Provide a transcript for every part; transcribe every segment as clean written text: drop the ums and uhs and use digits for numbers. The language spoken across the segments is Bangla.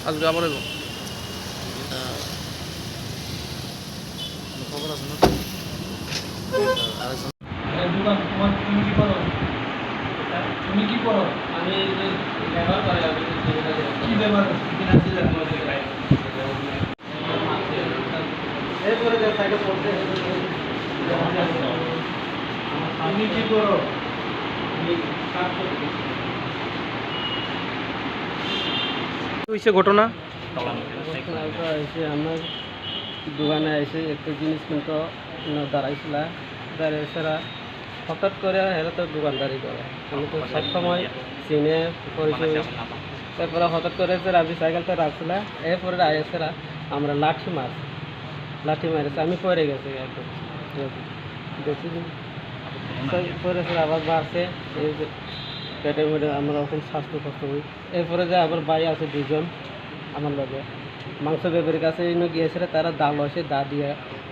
আজকে আবার এলো খবর আছে না আরেকজন দোকান তোমার তুমি কি করো? তুমি কি করো? আমি ব্যবহার করে কি ব্যবহার করছো? এরপরে যে সাইডে পড়ছে তুমি কি করো? আমি কাজ করি। হয়েছে ঘটনা এসে আমার দোকানে এসে একটা জিনিস কিনতে দাঁড়াইছিল দাঁড়িয়েছিলা হঠাৎ করে হেরা তো দোকানদারি করে আমি তো সব সময় চিনে পরিচয় তারপরে হঠাৎ করে আমি সাইকেলটা রাখছিলাম এরপরে আইসেরা আমরা লাঠি মারেছে আমি পরে গেছি একদম বেশি দিন পরে আবার মারছে এই যে পেটের মধ্যে আমরা ওখানে স্বাস্থ্য কষ্ট হই এরপরে যে আবার ভাই আছে দুজন আমার লগে মাংস ব্যাপারীর কাছে গিয়েছিল তারা দা লসে দা দিয়ে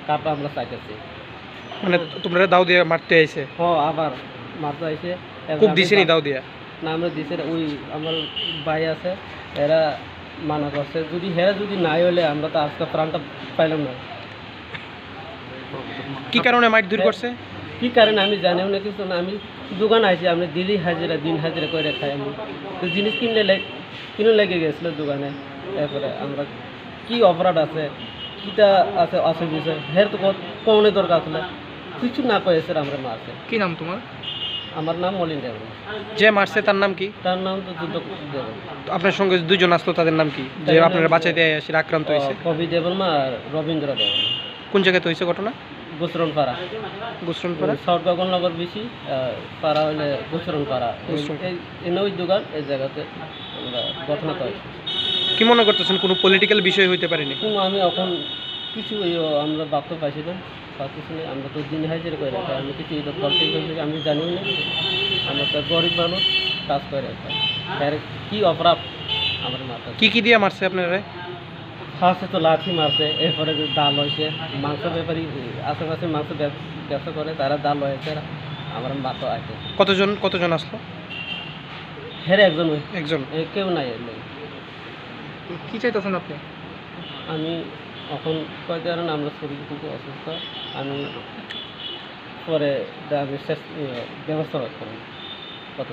কাটা আমরা চাইতেছি মানে তোমরা দাও দিয়ে মারতে আইছে আবার মারতে আইছে খুব দিছেনি দাও দিয়া না আমরা দিছে ওই আমার ভাই আছে এরা মানা করছে যদি হেরা যদি নাই হলে আমরা তো আজকে প্রাণটা পাইলাম না কি কারণে মাইট দূর করছে কী কারণে আমি জানিও না কিছু না আমি দোকান আইছি আমি দিলি হাজিরা দিন হাজিরা করে খাই আমি তো জিনিস কিনে লেগে গেছিলো দোকানে এরপরে আমরা কি অপরাধ আছে কীটা আছে অসুবিধা হের তো কমনে দরকার ছিল কিছু না কয়েছে আমরা মারছে কি নাম তোমার আমার নাম মলিন দেব যে মারছে তার নাম কি তার নাম তো যুদ্ধ দেব তো আপনার সঙ্গে দুজন আসলো তাদের নাম কি যে আপনারা বাঁচাইতে এসে আক্রান্ত হয়েছে কবি দেবর্মা আর রবীন্দ্র দেব কোন জায়গাতে হয়েছে ঘটনা গুসরনপাড়া গুসরনপাড়া শর্টগন নগর বেশি পাড়া হইলে গুসরনপাড়া এই ওই দোকান এই জায়গাতে আমরা ঘটনাটা হয়েছে কি মনে করতেছেন কোনো পলিটিক্যাল বিষয় হইতে পারেনি কিন্তু আমি এখন কিছু আমরা ভাবতে পাইছি না পাচ্ছি না আমরা তো দিন হাজিরা করে রাখি আমি কিছু এটা পলিটিক্যাল আমি জানি না আমরা তো গরিব মানুষ কাজ করে রাখি আর কী অপরাধ আমার মাথা কি দিয়ে মারছে আপনারা ফার্স্টে তো লাঠি মারছে এরপরে যে দাল হয়েছে মাংস ব্যাপারী আশেপাশে মাংস ব্যবসা করে তারা দাল হয়েছে আমার মাথা আছে কতজন আসলো হেরে একজন একজন কেউ নাই এর লোক। কি চাইতেছেন আপনি আমি এখন কয়েকটা কারণ আমরা শরীর খুব অসুস্থ আমি পরে আমি শেষ ব্যবস্থা করতাম কত